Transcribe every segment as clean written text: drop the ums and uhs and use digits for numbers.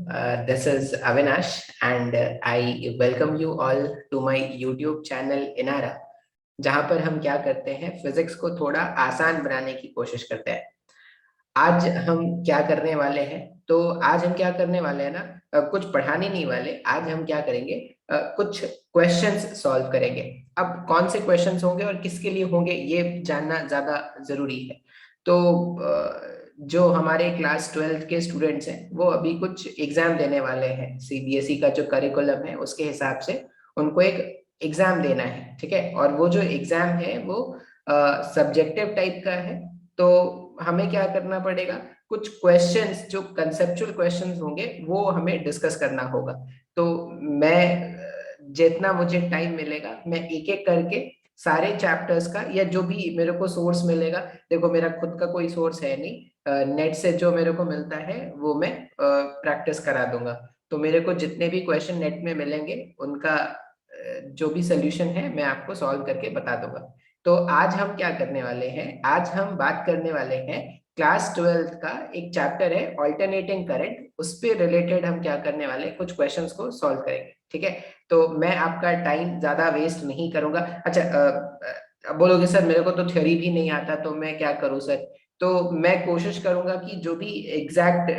This is Avinash, and I welcome you all to my YouTube channel Inara, जहाँ पर हम क्या करते हैं, फिजिक्स को थोड़ा आसान बनाने की कोशिश करते हैं। आज हम क्या करने वाले हैं? तो आज हम क्या करने वाले हैं ना, कुछ पढ़ाने नहीं वाले। आज हम क्या करेंगे, कुछ क्वेश्चंस सॉल्व करेंगे। अब कौन से क्वेश्चंस होंगे और किसके लिए होंगे ये जानना ज्यादा जरूरी है। तो जो हमारे क्लास 12th के स्टूडेंट्स हैं वो अभी कुछ एग्जाम देने वाले हैं। सीबीएसई का जो करिकुलम है उसके हिसाब से उनको एक एग्जाम देना है, ठीक है। और वो जो एग्जाम है वो सब्जेक्टिव टाइप का है। तो हमें क्या करना पड़ेगा, कुछ क्वेश्चंस जो कंसेप्चुअल क्वेश्चंस होंगे वो हमें डिस्कस करना होगा। तो मैं जितना मुझे टाइम मिलेगा मैं एक एक करके सारे चैप्टर्स का, या जो भी मेरे को सोर्स मिलेगा, देखो मेरा खुद का कोई सोर्स है नहीं, नेट से जो मेरे को मिलता है वो मैं प्रैक्टिस करा दूंगा। तो मेरे को जितने भी क्वेश्चन नेट में मिलेंगे उनका जो भी सोल्यूशन है मैं आपको सॉल्व करके बता दूंगा। तो आज हम क्या करने वाले हैं, आज हम बात करने वाले हैं क्लास 12th का एक चैप्टर है ऑल्टरनेटिंग करंट। उस पे रिलेटेड हम क्या करने वाले हैं, कुछ क्वेश्चंस को सॉल्व करेंगे, ठीक है। तो मैं आपका टाइम ज्यादा वेस्ट नहीं करूंगा। अच्छा, अब बोलोगे सर मेरे को तो थ्योरी भी नहीं आता, तो मैं क्या करूं सर? तो मैं कोशिश करूंगा कि जो भी एग्जैक्ट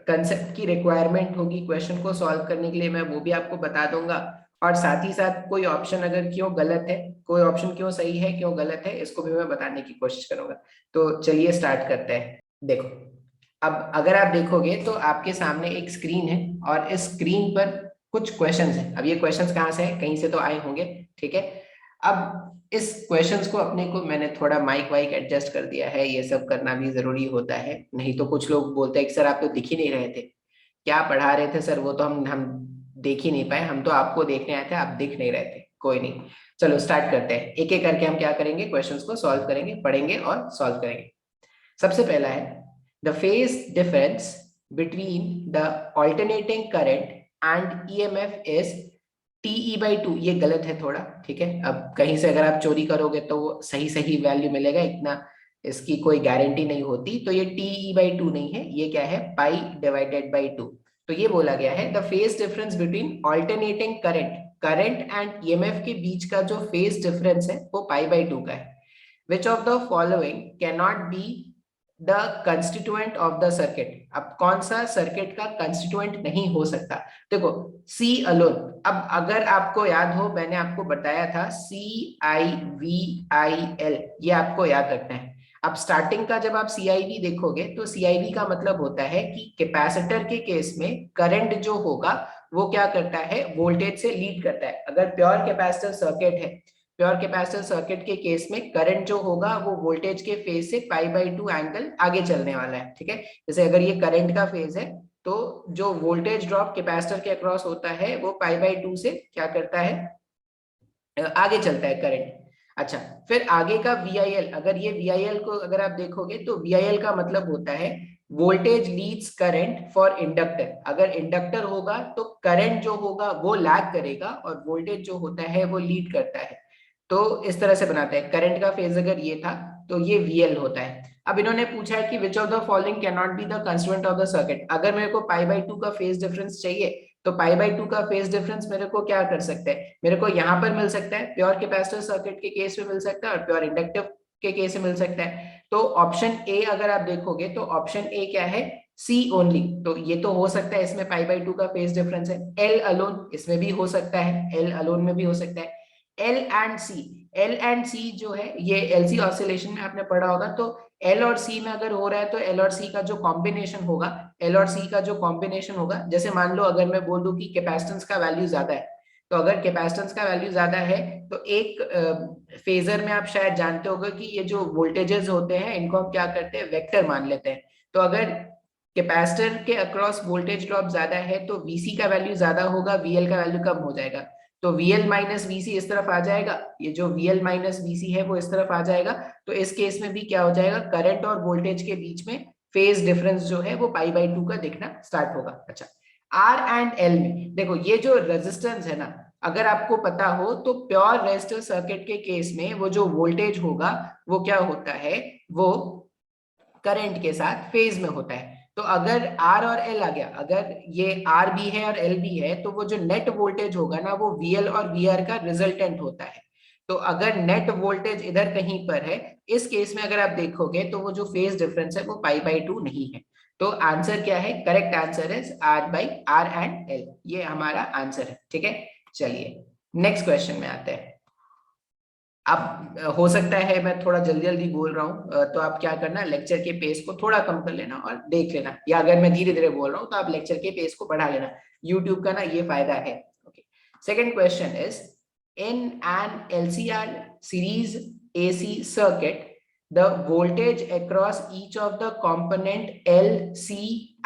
कंसेप्ट की रिक्वायरमेंट होगी क्वेश्चन को सॉल्व करने के लिए मैं वो भी आपको बता दूंगा। और साथ ही साथ कोई ऑप्शन अगर क्यों गलत है, कोई ऑप्शन क्यों सही है क्यों गलत है, इसको भी मैं बताने की कोशिश करूंगा। तो चलिए स्टार्ट करते हैं। देखो, अब अगर आप देखोगे तो आपके सामने एक स्क्रीन है और इस स्क्रीन पर कुछ क्वेश्चंस हैं। अब ये क्वेश्चंस कहाँ से हैं, कहीं से तो आए होंगे, ठीक है। अब इस क्वेश्चंस को अपने को मैंने थोड़ा माइक वाइक एडजस्ट कर दिया है, ये सब करना भी जरूरी होता है। नहीं तो कुछ लोग बोलते हैं कि सर आप तो दिख ही नहीं रहे थे, क्या पढ़ा रहे थे सर, वो तो हम देख ही नहीं पाए, हम तो आपको देखने आए थे, आप दिख नहीं रहे थे। कोई नहीं, चलो स्टार्ट करते हैं। एक एक करके हम क्या करेंगे, क्वेश्चंस को सॉल्व करेंगे, पढ़ेंगे और सॉल्व करेंगे। सबसे पहला है the phase difference between the alternating current and EMF is TE/2। ये गलत है थोड़ा, ठीक है। अब कहीं से अगर आप चोरी करोगे तो वो सही सही वैल्यू मिलेगा, इतना इसकी कोई गारंटी नहीं होती। तो ये TE/2 नहीं है, ये क्या है, π/2। तो ये बोला गया है the phase difference between alternating current, current and EMF के बीच का जो फेज डिफरेंस है वो π/2 का है। विच of the following can not be the constituent of the circuit. अब कौन सा सर्किट का कंस्टिट्यूएंट नहीं हो सकता? देखो, सी अलोन। अब अगर आपको याद हो, मैंने आपको बताया था CIV/IL, ये आपको याद रखना है। अब स्टार्टिंग का जब आप CIV देखोगे तो CIV का मतलब होता है कि कैपेसिटर के केस में करंट जो होगा वो क्या करता है, वोल्टेज से लीड करता है। अगर प्योर कैपेसिटर सर्किट है, प्योर कैपेसिटर सर्किट के केस में करंट जो होगा वो वोल्टेज के फेज से π/2 एंगल आगे चलने वाला है, ठीक है। जैसे अगर ये करंट का फेज है तो जो वोल्टेज ड्रॉप कैपेसिटर के अक्रॉस होता है वो π/2 से क्या करता है, आगे चलता है करंट। अच्छा, फिर आगे का VIL, अगर ये VIL को अगर आप देखोगे तो VIL का मतलब होता है voltage leads current for inductor. अगर इंडक्टर होगा तो करंट जो होगा वो लैग करेगा और वोल्टेज जो होता है वो लीड करता है। तो इस तरह से बनाता है। करंट का फेज अगर ये था तो ये VL होता है। अब इन्होंने पूछा है कि विच of the following can not be the constituent of the circuit. अगर मेरे को π/2 का फेज डिफरेंस चाहिए तो π/2 का फेज डिफरेंस मेरे को क्या कर सकता है, मेरे को यहाँ पर मिल सकता है, प्योर कैपेसिटर सर्किट के केस में मिल सकता है और प्योर इंडक्टिव के केस में मिल सकता है। तो ऑप्शन ए अगर आप देखोगे तो ऑप्शन ए क्या है, सी ओनली। तो ये तो हो सकता है, इसमें π/2 का फेज डिफरेंस है। एल अलोन, इसमें भी हो सकता है, एल अलोन में भी हो सकता है। L and C, L and C जो है ये एलसी ऑसिलेशन में आपने पढ़ा होगा। तो एल और सी में अगर हो रहा है तो एल और सी का जो कॉम्बिनेशन होगा, एल और सी का जो कॉम्बिनेशन होगा, जैसे मान लो अगर मैं बोल दूं कि कैपेसिटेंस का वैल्यू ज्यादा है, तो अगर कैपेसिटेंस का वैल्यू ज्यादा है तो एक फेजर में आप शायद जानते होंगे कि ये जो वोल्टेजेस होते हैं इनको हम क्या करते हैं, वेक्टर मान लेते हैं। तो अगर कैपेसिटर के अक्रॉस वोल्टेज ड्रॉप ज्यादा है तो VC का वैल्यू ज्यादा होगा, VL का वैल्यू कम हो जाएगा। तो VL माइनस VC इस तरफ आ जाएगा, ये जो VL माइनस VC है वो इस तरफ आ जाएगा। तो इस केस में भी क्या हो जाएगा, करंट और वोल्टेज के बीच में फेज डिफरेंस जो है वो π/2 का दिखना स्टार्ट होगा। अच्छा, R एंड L में देखो, ये जो रेजिस्टेंस है ना, अगर आपको पता हो तो प्योर रेजिस्टर सर्किट के केस में वो जो वोल्टेज होगा वो क्या होता है, वो करंट के साथ फेज में होता है। तो अगर आर और एल आ गया, अगर ये आर भी है और एल भी है, तो वो जो नेट वोल्टेज होगा ना वो वीएल और वीआर का रिजल्टेंट होता है। तो अगर नेट वोल्टेज इधर कहीं पर है, इस केस में अगर आप देखोगे तो वो जो फेज डिफरेंस है वो पाई/2 नहीं है। तो आंसर क्या है? Correct answer is R and L, ये हमारा आंसर है। ठीक है, चलिए नेक्स्ट क्वेश्चन में आते हैं। अब हो सकता है मैं थोड़ा जल्दी जल्दी बोल रहा हूँ, तो आप क्या करना, लेक्चर के पेस को थोड़ा कम कर लेना और देख लेना, या अगर मैं धीरे धीरे बोल रहा हूँ तो आप लेक्चर के पेस को बढ़ा लेना। यूट्यूब का ना ये फायदा है। Okay, second question is, in an LCR series AC circuit the voltage across each of the component L, C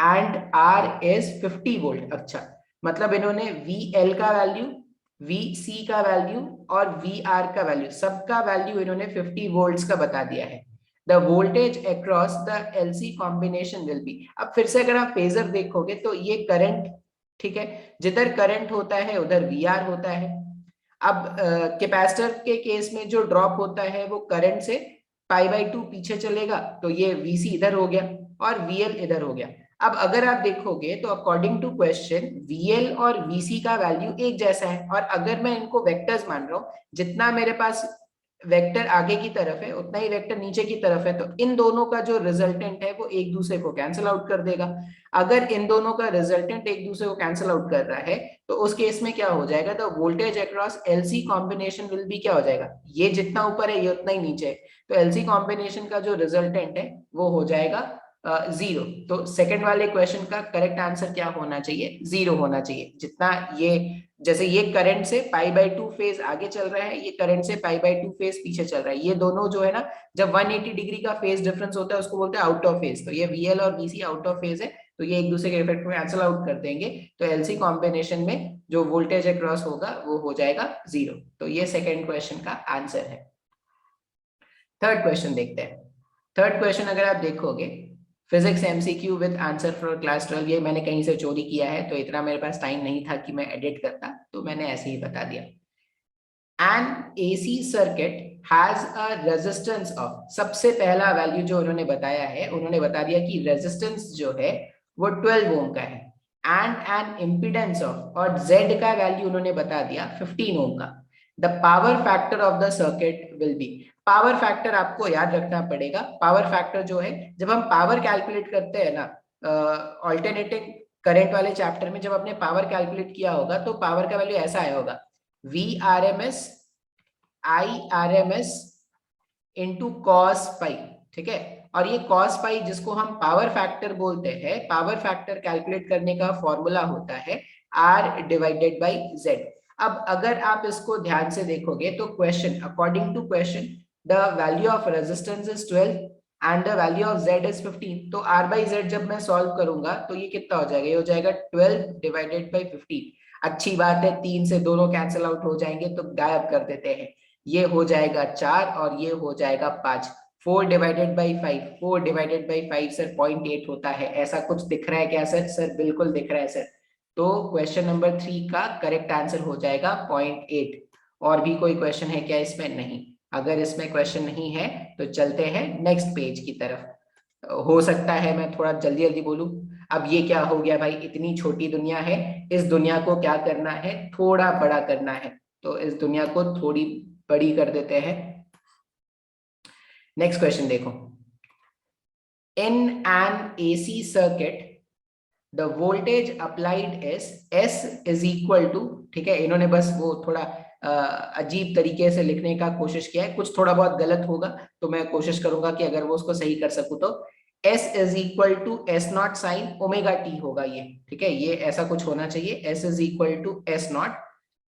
and R is 50 volt। अच्छा, मतलब इन्होंने VL का वैल्यू, VC का वैल्यू और VR का वैल्यू, सबका वैल्यू इन्होंने 50 वोल्ट्स का बता दिया है। The voltage across the LC combination will be. अब फिर से अगर आप फेजर देखोगे तो ये करंट, ठीक है, जिधर करंट होता है उधर VR होता है। अब कैपेसिटर के केस में जो ड्रॉप होता है वो करंट से पाई/2 पीछे चलेगा, तो ये VC इधर हो गया और VL इधर हो गया। अब अगर आप देखोगे तो अकॉर्डिंग टू क्वेश्चन VL और VC का वैल्यू एक जैसा है, और अगर मैं इनको वेक्टर्स मान रहा हूं, जितना मेरे पास वेक्टर आगे की तरफ है उतना ही वेक्टर नीचे की तरफ है, तो इन दोनों का जो रिजल्टेंट है वो एक दूसरे को कैंसिल आउट कर देगा। अगर इन दोनों का रिजल्टेंट एक दूसरे को कैंसिल आउट कर रहा है तो उस केस में क्या हो जाएगा, the voltage across LC combination will be क्या हो जाएगा, ये जितना ऊपर है ये उतना ही नीचे है, तो एलसी कॉम्बिनेशन का जो रिजल्टेंट है वो हो जाएगा 0। तो सेकंड वाले क्वेश्चन का करेक्ट आंसर क्या होना चाहिए? 0 होना चाहिए। जितना ये, जैसे ये करंट से पाई/2 फेज आगे चल रहा है, ये करंट से पाई/2 फेज पीछे चल रहा है, ये दोनों जो है ना, जब 180 डिग्री का फेज डिफरेंस होता है उसको बोलते हैं आउट ऑफ फेज। तो ये VL और VC आउट ऑफ फेज है, तो ये एक दूसरे के इफेक्ट में कैंसिल आउट कर देंगे, तो एलसी कॉम्बिनेशन में जो वोल्टेज अक्रॉस होगा वो हो जाएगा 0। तो ये सेकंड क्वेश्चन का आंसर है। थर्ड क्वेश्चन देखते हैं। थर्ड क्वेश्चन अगर आप देखोगे, physics MCQ with answer for class 12, ये मैंने कहीं से चोरी किया है, तो इतना मेरे पास टाइम नहीं था कि मैं एडिट करता, तो मैंने ऐसे ही बता दिया। An AC circuit has a resistance of, सबसे पहला वैल्यू जो उन्होंने बताया है, उन्होंने बता दिया कि रेजिस्टेंस जो है वो 12 ओम का है, एंड एन इम्पीडेंस ऑफ, और Z का वैल्यू उन्होंने बता दिया 15 ओम का। The power factor of the circuit will be, power factor आपको याद रखना पड़ेगा। पावर फैक्टर जो है, जब हम पावर कैलकुलेट करते हैं ना, ऑल्टरनेटिंग करंट वाले चैप्टर में जब आपने पावर कैलकुलेट किया होगा तो पावर का वैल्यू ऐसा आया होगा, VRMS IRMS into cos pi. ठीक है, और ये कॉस पाई जिसको हम पावर फैक्टर बोलते हैं, पावर फैक्टर कैलकुलेट करने का फॉर्मूला होता है R/Z। अब अगर आप इसको ध्यान से देखोगे तो question, according to question, the value of resistance is 12 and the value of Z is 15। तो R/Z जब मैं सॉल्व करूंगा तो ये कितना हो जाएगा, ये हो जाएगा 12/15। अच्छी बात है, 3 से दोनों कैंसिल आउट हो जाएंगे तो गायब कर देते हैं, ये हो जाएगा 4 और ये हो जाएगा 5। 4/5, 4/5 सर 0.8 होता है, ऐसा कुछ दिख रहा है क्या सर? सर बिल्कुल दिख रहा है सर। तो क्वेश्चन नंबर 3 का करेक्ट आंसर हो जाएगा 0.8। और भी कोई क्वेश्चन है क्या इसमें? नहीं। अगर इसमें क्वेश्चन नहीं है तो चलते हैं नेक्स्ट पेज की तरफ। हो सकता है मैं थोड़ा जल्दी जल्दी बोलूं। अब ये क्या हो गया भाई, इतनी छोटी दुनिया है, इस दुनिया को क्या करना है, थोड़ा बड़ा करना है, तो इस दुनिया को थोड़ी बड़ी कर देते हैं। नेक्स्ट क्वेश्चन देखो, in an AC circuit the voltage applied is S is equal to, ठीक है, इन्होंने बस वो थोड़ा अजीब तरीके से लिखने का कोशिश किया है, कुछ थोड़ा बहुत गलत होगा तो मैं कोशिश करूंगा कि अगर वो उसको सही कर सकूं तो S is equal to S0 sine omega t होगा ये। ठीक है, ये ऐसा कुछ होना चाहिए, S is equal to S0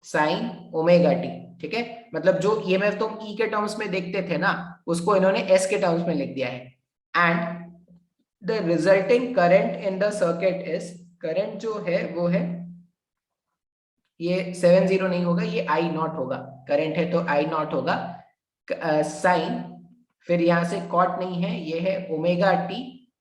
sine omega t। ठीक है, मतलब जो EMF तुम E के टर्म्स में देखते थे ना, उसको इन्होंने S के टर्म्स में लिख दिया है। And the resulting current in the circuit is, current जो है वो है, ये 70 नहीं होगा, ये I0 होगा, करंट है तो I0 होगा, साइन, फिर यहां से कॉट नहीं है, ये है ओमेगा t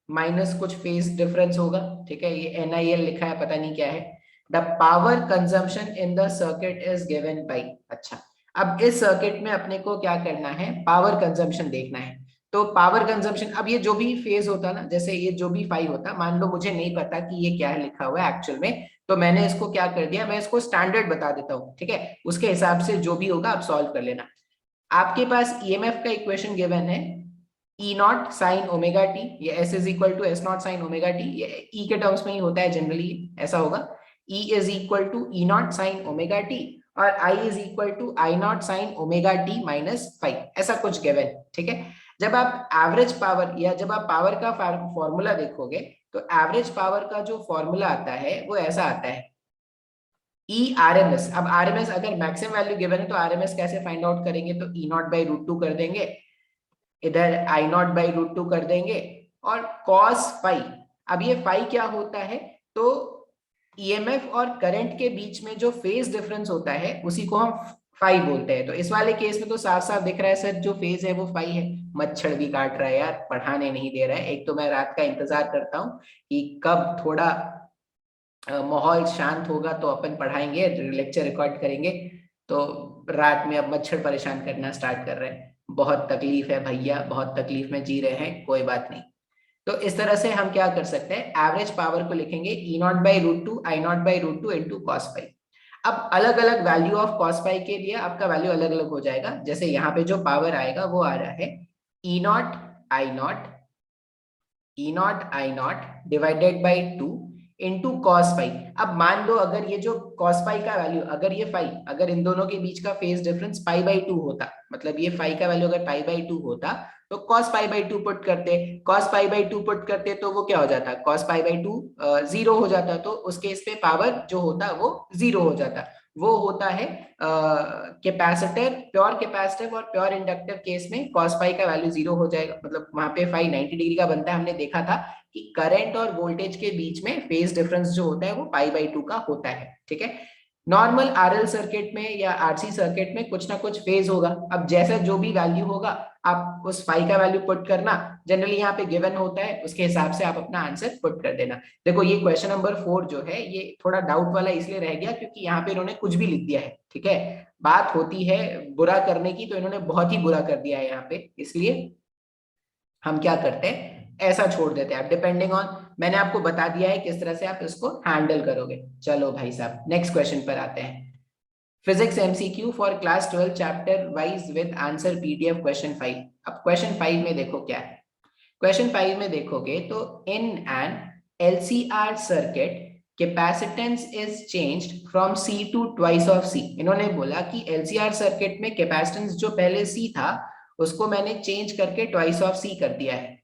माइनस कुछ फेज डिफरेंस होगा। ठीक है, ये NIL लिखा है, पता नहीं क्या है। The power consumption in the circuit is given by, अच्छा, अब इस सर्किट में अपने को क्या करना है, पावर कंजम्पशन देखना है। तो पावर कंजम्पशन, अब ये जो भी फेज होता ना, जैसे ये जो भी फाई होता, मान लो मुझे नहीं पता कि ये क्या है लिखा हुआ है एक्चुअल में, तो मैंने इसको क्या कर दिया, मैं इसको स्टैंडर्ड बता देता हूँ, ठीक है, उसके हिसाब से जो भी होगा आप सॉल्व कर लेना। आपके पास ईएमएफ का इक्वेशन गिवन है, E not sine omega T, ये S is equal to S naught sine omega T, ये ई के टर्म्स में ही होता है जनरली, ऐसा होगा, E is equal to E not sine omega T, और I is equal to I not sine omega T minus five, ऐसा कुछ गिवन, ठीक है। जब आप एवरेज पावर या जब आप पावर का फॉर्मूला देखोगे, तो एवरेज पावर का जो फॉर्मूला आता है वो ऐसा आता है, ई आर एम एस। अब आर एम एस अगर मैक्सिमम वैल्यू गिवन है तो आर एम एस कैसे फाइंड आउट करेंगे, तो ई नॉट बाई रूट टू कर देंगे, इधर आई नॉट बाई रूट टू कर देंगे, और कॉस फाई। अब ये फाई क्या होता है, तो ईएमएफ और करंट के बीच में जो फेज डिफरेंस होता है उसी को हम फाई बोलते हैं। तो इस वाले केस में तो साफ साफ दिख रहा है सर, जो फेज है वो फाई है। मच्छर भी काट रहा है यार, पढ़ाने नहीं दे रहा है। एक तो मैं रात का इंतजार करता हूँ कि कब थोड़ा माहौल शांत होगा तो अपन पढ़ाएंगे, लेक्चर रिकॉर्ड करेंगे, तो रात में अब मच्छर परेशान करना स्टार्ट कर रहे हैं। बहुत तकलीफ है भैया, बहुत तकलीफ में जी रहे हैं, कोई बात नहीं। तो इस तरह से हम क्या कर सकते हैं, एवरेज पावर को लिखेंगे E not by root two I not by root two into cos phi. अब अलग अलग वैल्यू ऑफ कॉस फाई के लिए आपका वैल्यू अलग अलग हो जाएगा। जैसे यहाँ पे जो पावर आएगा वो आ रहा है E not I not, E not I not divided by two into cos phi. अब मान लो अगर ये जो कॉस फाई का वैल्यू, अगर ये फाई, अगर इन दोनों के बीच का phase difference pi by two होता, मतलब ये फाई का वैल्यू अगर पाई बाई टू होता, तो cos pi by two put करते, cos pi by two put करते तो वो क्या हो जाता, cos pi by two zero हो जाता, तो उस केस पे पावर जो होता वो जीरो हो जाता। वो होता है कैपेसिटर, प्योर कैपेसिटिव और प्योर इंडक्टिव केस में कॉस फाई का वैल्यू जीरो हो जाएगा, मतलब वहां पे फाई 90 डिग्री का बनता है। हमने देखा था कि करंट और वोल्टेज के बीच में फेज डिफरेंस जो होता है वो पाई बाई टू का होता है, ठीक है। नॉर्मल आरएल सर्किट में या आरसी सर्किट में कुछ ना कुछ फेज होगा। अब जैसा जो भी वैल्यू होगा आप उस फाई का वैल्यू पुट करना, जनरली यहाँ पे गिवन होता है, उसके हिसाब से आप अपना आंसर पुट कर देना। देखो ये क्वेश्चन नंबर 4 जो है ये थोड़ा डाउट वाला इसलिए रह गया क्योंकि यहाँ पे इन्होंने कुछ भी लिख दिया है, ठीक है। बात होती है बुरा करने की, तो इन्होंने बहुत ही बुरा कर दिया है यहाँ पे, इसलिए हम क्या करते हैं, ऐसा छोड़ देते हैं। डिपेंडिंग ऑन, मैंने आपको बता दिया है किस तरह से आप इसको हैंडल करोगे। चलो भाई साहब नेक्स्ट क्वेश्चन पर आते हैं। Physics MCQ for class 12 chapter wise with answer PDF question 5। अब क्वेश्चन 5 में देखो क्या है। क्वेश्चन 5 में देखोगे तो in an LCR circuit capacitance is changed from C to twice of C. इन्होंने बोला कि एलसीआर सर्किट में कैपेसिटेंस जो पहले सी था उसको मैंने चेंज करके ट्वाइस ऑफ सी कर दिया है,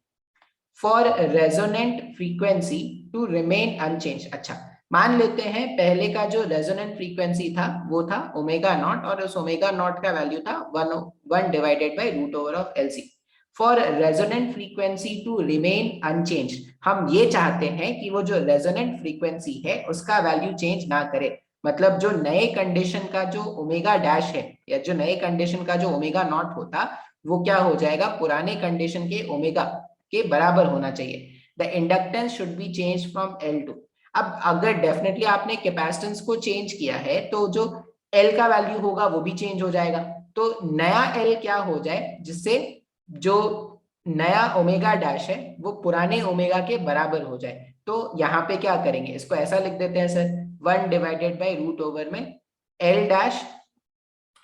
for resonant frequency to remain unchanged. अच्छा, मान लेते हैं पहले का जो रेजोनेंट फ्रीक्वेंसी था वो था ओमेगा नॉट, और उस ओमेगा नॉट का वैल्यू था one divided by root over of LC. For resonant frequency to remain unchanged, हम ये चाहते हैं कि वो जो रेजोनेंट फ्रीक्वेंसी है उसका वैल्यू चेंज ना करे। मतलब जो नए कंडीशन का जो ओमेगा डैश है या जो नए कंडीशन का जो ओमेगा नॉट होता वो क्या हो जाएगा, पुराने कंडीशन के ओमेगा के बराबर होना चाहिए। The inductance should be change from L two. अब अगर डेफिनेटली आपने कैपेसिटेंस को चेंज किया है तो जो एल का वैल्यू होगा वो भी चेंज हो जाएगा। तो नया एल क्या हो जाए जिससे जो नया ओमेगा डैश है वो पुराने ओमेगा के बराबर हो जाए। तो यहाँ पे क्या करेंगे, इसको ऐसा लिख देते हैं sir, one divided by root over में एल डैश,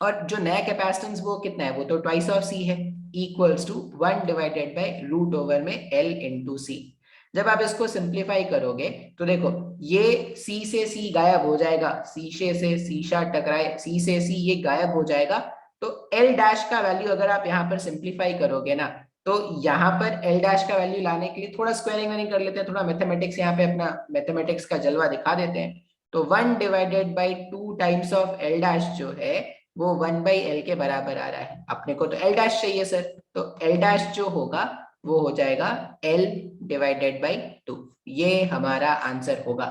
और जो नया कैपेसिटेंस वो कितना है, वो तो ट्वाइस ऑफ सी है, equals to one divided by root over में एल इंटू सी। जब आप इसको सिंप्लीफाई करोगे तो देखो ये सी से सी गायब हो जाएगा, शीशे से शीशा टकराए, सी से सी ये गायब हो जाएगा। तो एल डैश का वैल्यू अगर आप यहाँ पर सिंप्लीफाई करोगे ना, तो यहाँ पर एल डैश का वैल्यू लाने के लिए थोड़ा स्क्वायरिंग नहीं कर लेते हैं, थोड़ा मैथमेटिक्स यहाँ पे अपना मैथमेटिक्स का जलवा दिखा देते हैं। तो one divided by two times of L dash जो है वो वन बाई एल के बराबर आ रहा है। अपने को तो एल डैश चाहिए सर, तो एल डैश जो होगा वो हो जाएगा एल डिवाइडेड बाई टू। ये हमारा आंसर होगा।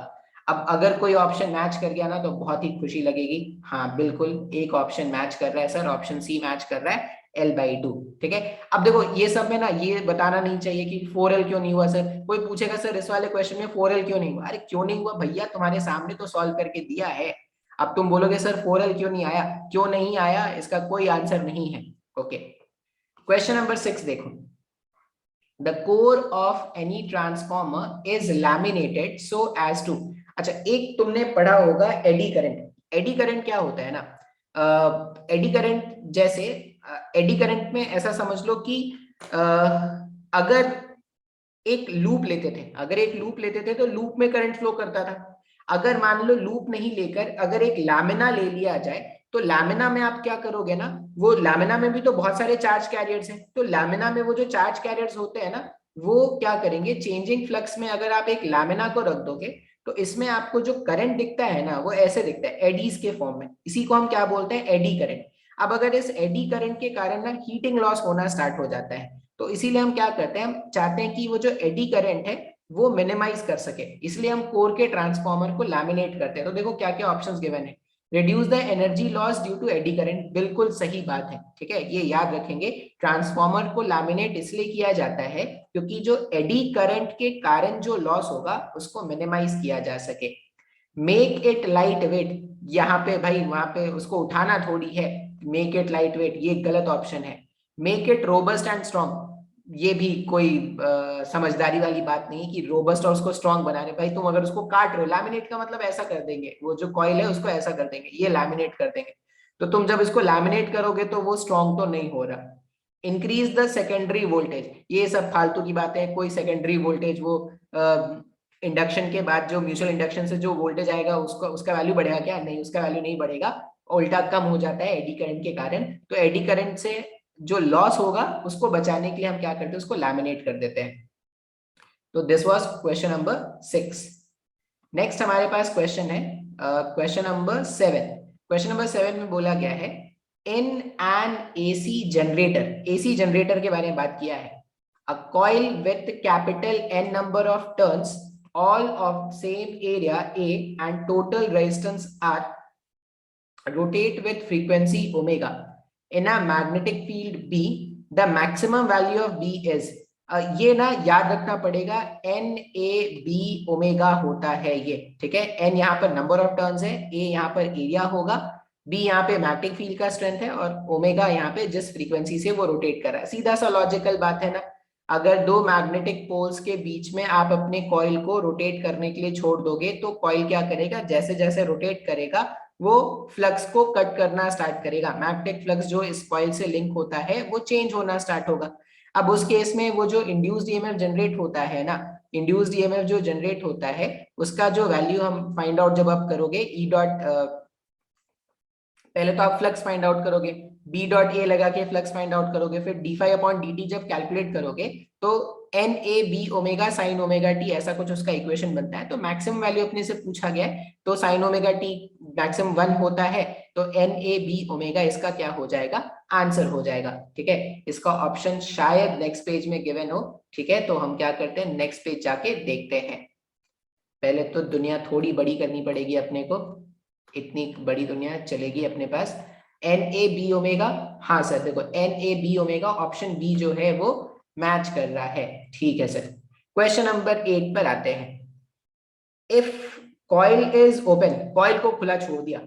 अब अगर कोई ऑप्शन मैच कर गया ना तो बहुत ही खुशी लगेगी। हाँ बिल्कुल एक ऑप्शन मैच कर रहा है सर, ऑप्शन सी मैच कर रहा है, एल बाई टू, ठीक है। अब देखो ये सब में ना ये बताना नहीं चाहिए कि 4L क्यों नहीं हुआ सर। कोई पूछेगा सर इस वाले क्वेश्चन में 4L क्यों नहीं हुआ, अरे क्यों नहीं हुआ भैया, तुम्हारे सामने तो सॉल्व करके दिया है। अब तुम बोलोगे सर 4L क्यों नहीं आया, क्यों नहीं आया इसका कोई आंसर नहीं है। ओके, क्वेश्चन नंबर 6 देखो। The core of any transformer is laminated so as to. अच्छा, एक तुमने पढ़ा होगा एडी करंट। एडी करंट क्या होता है ना, एडी करंट जैसे एडी करंट में ऐसा समझ लो कि अगर एक लूप लेते थे, तो लूप में करंट फ्लो करता था। अगर मान लो लूप नहीं लेकर अगर एक लैमिना ले लिया जाए, तो लैमिना में आप क्या करोगे ना, वो लैमिना में भी तो बहुत सारे चार्ज कैरियर्स हैं, तो लैमिना में वो जो चार्ज कैरियर्स होते हैं ना, वो क्या करेंगे, चेंजिंग फ्लक्स में अगर आप एक लैमिना को रख दोगे, तो इसमें आपको जो करंट दिखता है ना, वो ऐसे दिखता है एडीज के फॉर्म में। इसी को हम क्या बोलते हैं, एडी करंट। अब अगर इस एडी करंट के कारण ना हीटिंग लॉस होना स्टार्ट हो जाता है, तो इसीलिए हम क्या करते हैं, हम चाहते हैं कि वो जो एडी करंट है वो मिनिमाइज कर सके, इसलिए हम कोर के ट्रांसफॉर्मर को लैमिनेट करते हैं। तो देखो क्या क्या ऑप्शंस गिवन है। Reduce the energy loss due to eddy current, बिल्कुल सही बात है, ठीक है, ये याद रखेंगे। ट्रांसफॉर्मर को लैमिनेट इसलिए किया जाता है क्योंकि जो एडी करंट के कारण जो लॉस होगा उसको मिनिमाइज किया जा सके। मेक इट लाइट वेट, यहाँ पे भाई वहां पे उसको उठाना थोड़ी है, मेक इट लाइट वेट ये गलत ऑप्शन है। Make it robust and strong, ये भी कोई समझदारी वाली बात नहीं कि रोबस्ट और उसको स्ट्रॉन्ग बना रहे। भाई तुम अगर उसको काट रहे हो, लैमिनेट का मतलब ऐसा कर देंगे, वो जो कॉइल है उसको ऐसा कर देंगे, ये लैमिनेट कर देंगे, तो तुम जब इसको लैमिनेट करोगे तो वो स्ट्रॉन्ग तो नहीं हो रहा। इंक्रीज द सेकेंडरी वोल्टेज, ये सब फालतू की बातें हैं, कोई सेकेंडरी वोल्टेज वो इंडक्शन के बाद जो म्यूचुअल इंडक्शन से जो वोल्टेज आएगा उसको उसका वैल्यू बढ़ेगा क्या, नहीं, उसका वैल्यू नहीं बढ़ेगा, उल्टा कम हो जाता है एडी करंट के कारण। तो एडी करंट से जो लॉस होगा उसको बचाने के लिए हम क्या करते हैं, उसको लैमिनेट कर देते हैं। तो this was question number 6। Next हमारे पास क्वेश्चन है क्वेश्चन नंबर 7। क्वेश्चन नंबर 7 में बोला गया है in an AC generator, AC generator के बारे में बात किया है। A coil with capital N number of turns all of same area A and total resistance R rotate with frequency omega in a magnetic field B, the maximum value of B is, ये ना याद रखना पड़ेगा, N A B omega होता है ये, ठीक है। एन यहाँ पर नंबर ऑफ टर्न्स है, ए यहाँ पर एरिया होगा, बी यहाँ पे मैग्नेटिक फील्ड का स्ट्रेंथ है, और ओमेगा यहाँ पे जिस फ्रीक्वेंसी से वो रोटेट कर रहा है। सीधा सा लॉजिकल बात है ना, अगर दो मैग्नेटिक पोल्स के बीच में आप अपने कॉइल को रोटेट करने के लिए छोड़ दोगे, तो कॉइल क्या करेगा, जैसे जैसे रोटेट करेगा वो फ्लक्स को कट करना स्टार्ट करेगा, मैग्नेटिक फ्लक्स जो इस कॉइल से लिंक होता है वो चेंज होना स्टार्ट होगा। अब उस केस में वो जो इंड्यूस्ड ईएमएफ जनरेट होता है ना, इंड्यूस्ड ईएमएफ जो जनरेट होता है उसका जो वैल्यू हम फाइंड आउट जब आप करोगे, ई डॉट, पहले तो आप फ्लक्स फाइंड आउट करोगे, बी डॉट ए लगा के फ्लक्स फाइंड आउट करोगे, फिर D phi upon D T जब कैलकुलेट करोगे तो N A B omega sine omega T, ऐसा कुछ उसका इक्वेशन बनता है। तो मैक्सिमम वैल्यू अपने से पूछा गया है, तो साइन ओमेगा टी मैक्सिमम 1 होता है, तो एन ए बी ओमेगा इसका क्या हो जाएगा, आंसर हो जाएगा, ठीक है। इसका ऑप्शन शायद नेक्स्ट पेज में गिवन हो, ठीक है। तो हम क्या करते हैं, नेक्स्ट पेज जाके देखते हैं। पहले तो दुनिया थोड़ी बड़ी करनी पड़ेगी अपने को, इतनी बड़ी दुनिया चलेगी अपने पास। एन ए बी ओमेगा, हाँ सर देखो N A B omega option B जो है वो मैच कर रहा है, ठीक है सर। क्वेश्चन नंबर 8 पर आते हैं। If coil is open, coil को खुला छोड़ दिया,